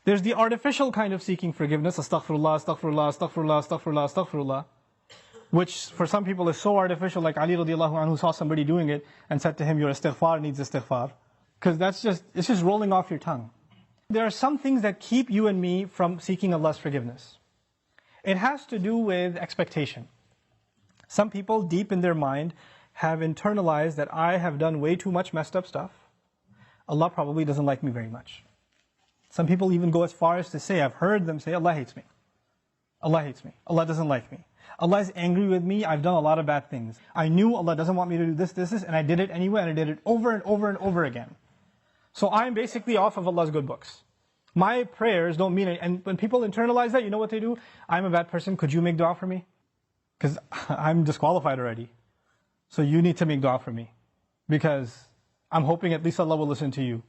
There's the artificial kind of seeking forgiveness, astaghfirullah, astaghfirullah, astaghfirullah, astaghfirullah, astaghfirullah, which for some people is so artificial, like Ali radiallahu anhu saw somebody doing it and said to him, your istighfar needs istighfar. Because it's just rolling off your tongue. There are some things that keep you and me from seeking Allah's forgiveness. It has to do with expectation. Some people deep in their mind have internalized that I have done way too much messed up stuff. Allah probably doesn't like me very much. Some people even go as far as to say, I've heard them say, Allah hates me. Allah hates me. Allah doesn't like me. Allah is angry with me. I've done a lot of bad things. I knew Allah doesn't want me to do this, and I did it anyway, and I did it over and over and over again. So I'm basically off of Allah's good books. My prayers don't mean it. And when people internalize that, you know what they do? I'm a bad person. Could you make dua for me? Because I'm disqualified already. So you need to make dua for me. Because I'm hoping at least Allah will listen to you.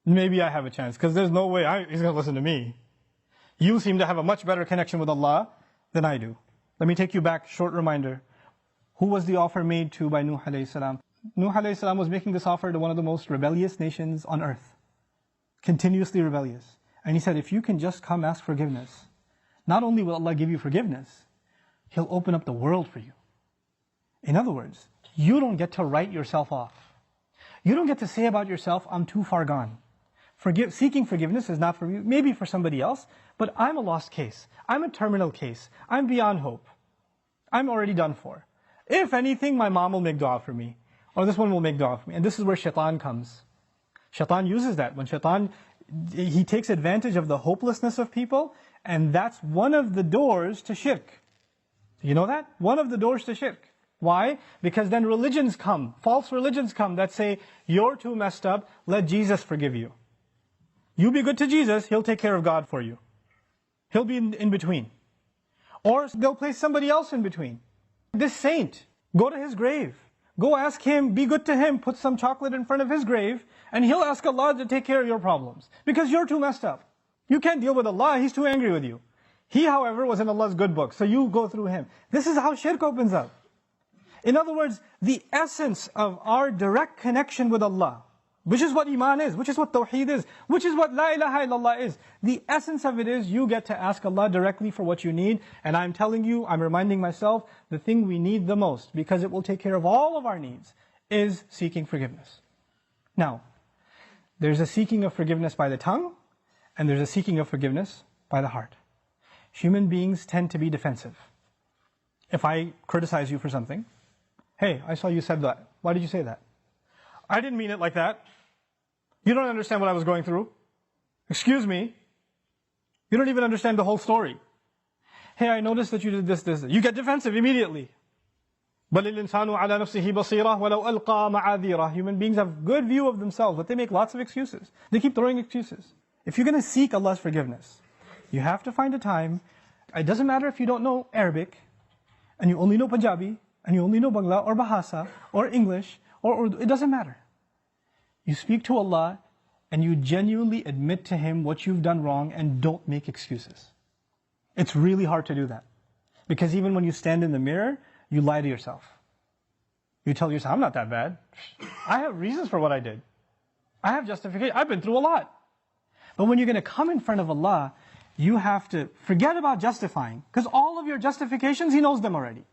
Maybe I have a chance. Because there's no way He's going to listen to me. You seem to have a much better connection with Allah than I do. Let me take you back, short reminder. Who was the offer made to by Nuh alayhi salam? Nuh alayhi salam was making this offer to one of the most rebellious nations on earth. Continuously rebellious. And he said, if you can just come ask forgiveness, not only will Allah give you forgiveness, He'll open up the world for you. In other words, you don't get to write yourself off. You don't get to say about yourself, I'm too far gone. Seeking forgiveness is not for you, maybe for somebody else, but I'm a lost case. I'm a terminal case. I'm beyond hope. I'm already done for. If anything, my mom will make dua for me. Or this one will make dua for me. And this is where shaitan comes. Shaitan uses that. When shaitan, he takes advantage of the hopelessness of people, and that's one of the doors to shirk. You know that? One of the doors to shirk. Why? Because then religions come, false religions come that say, you're too messed up, let Jesus forgive you. You be good to Jesus, He'll take care of God for you. He'll be in between. Or they'll place somebody else in between. This saint, go to his grave. Go ask him, be good to him, put some chocolate in front of his grave, and he'll ask Allah to take care of your problems. Because you're too messed up. You can't deal with Allah, He's too angry with you. He, however, was in Allah's good book, so you go through him. This is how shirk opens up. In other words, the essence of our direct connection with Allah, which is what Iman is, which is what Tawheed is, which is what La ilaha illallah is. The essence of it is you get to ask Allah directly for what you need. And I'm telling you, I'm reminding myself, the thing we need the most, because it will take care of all of our needs, is seeking forgiveness. Now, there's a seeking of forgiveness by the tongue, and there's a seeking of forgiveness by the heart. Human beings tend to be defensive. If I criticize you for something, hey, I saw you said that. Why did you say that? I didn't mean it like that. You don't understand what I was going through. Excuse me. You don't even understand the whole story. Hey, I noticed that you did this. You get defensive immediately. بَلِ الْإِنسَانُ عَلَى نَفْسِهِ بَصِيرًا وَلَوْ أَلْقَى مَعَاذِيرًا. Human beings have good view of themselves, but they make lots of excuses. They keep throwing excuses. If you're going to seek Allah's forgiveness, you have to find a time. It doesn't matter if you don't know Arabic, and you only know Punjabi, and you only know Bangla, or Bahasa, or English, or Urdu. It doesn't matter. You speak to Allah, and you genuinely admit to Him what you've done wrong, and don't make excuses. It's really hard to do that. Because even when you stand in the mirror, you lie to yourself. You tell yourself, I'm not that bad. I have reasons for what I did. I have justification. I've been through a lot. But when you're going to come in front of Allah, you have to forget about justifying. Because all of your justifications, He knows them already.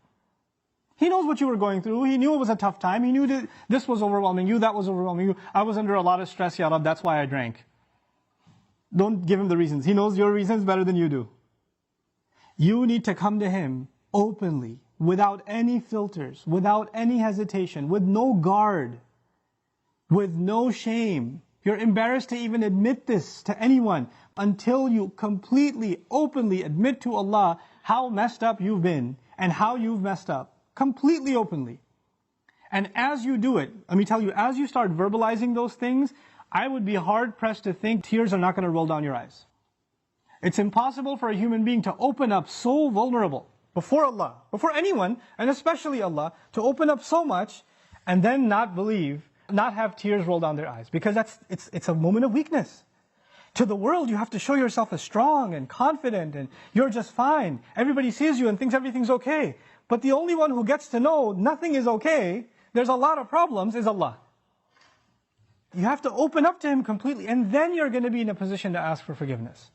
He knows what you were going through. He knew it was a tough time. He knew that this was overwhelming you, that was overwhelming you. I was under a lot of stress, Ya Rab, that's why I drank. Don't give Him the reasons. He knows your reasons better than you do. You need to come to Him openly, without any filters, without any hesitation, with no guard, with no shame. You're embarrassed to even admit this to anyone until you completely, openly admit to Allah how messed up you've been and how you've messed up. Completely openly. And as you do it, let me tell you, as you start verbalizing those things, I would be hard-pressed to think tears are not going to roll down your eyes. It's impossible for a human being to open up so vulnerable before Allah, before anyone, and especially Allah, to open up so much and then not believe, not have tears roll down their eyes. Because it's a moment of weakness. To the world, you have to show yourself as strong and confident and you're just fine. Everybody sees you and thinks everything's okay. But the only one who gets to know nothing is okay, there's a lot of problems, is Allah. You have to open up to Him completely, and then you're going to be in a position to ask for forgiveness.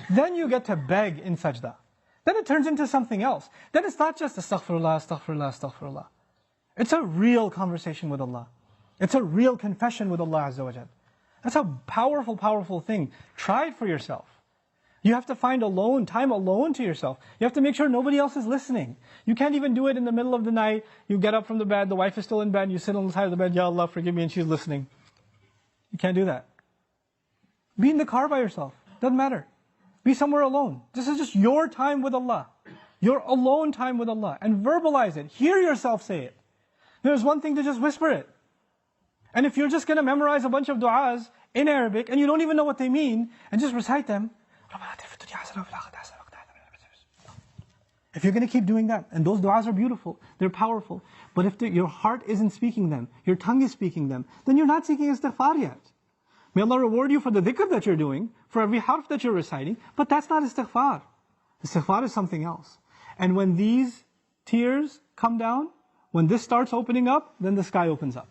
Then you get to beg in sajda. Then it turns into something else. Then it's not just astaghfirullah, astaghfirullah, astaghfirullah. It's a real conversation with Allah. It's a real confession with Allah Azza wa Jal. That's a powerful, powerful thing. Try it for yourself. You have to find time alone to yourself. You have to make sure nobody else is listening. You can't even do it in the middle of the night. You get up from the bed, the wife is still in bed, you sit on the side of the bed, Ya Allah, forgive me, and she's listening. You can't do that. Be in the car by yourself. Doesn't matter. Be somewhere alone. This is just your time with Allah. Your alone time with Allah. And verbalize it. Hear yourself say it. There's one thing to just whisper it. And if you're just going to memorize a bunch of du'as in Arabic and you don't even know what they mean, and just recite them, if you're going to keep doing that, and those du'as are beautiful, they're powerful, but if your heart isn't speaking them, your tongue is speaking them, then you're not seeking istighfar yet. May Allah reward you for the dhikr that you're doing, for every harf that you're reciting, but that's not istighfar. Istighfar is something else. And when these tears come down, when this starts opening up, then the sky opens up.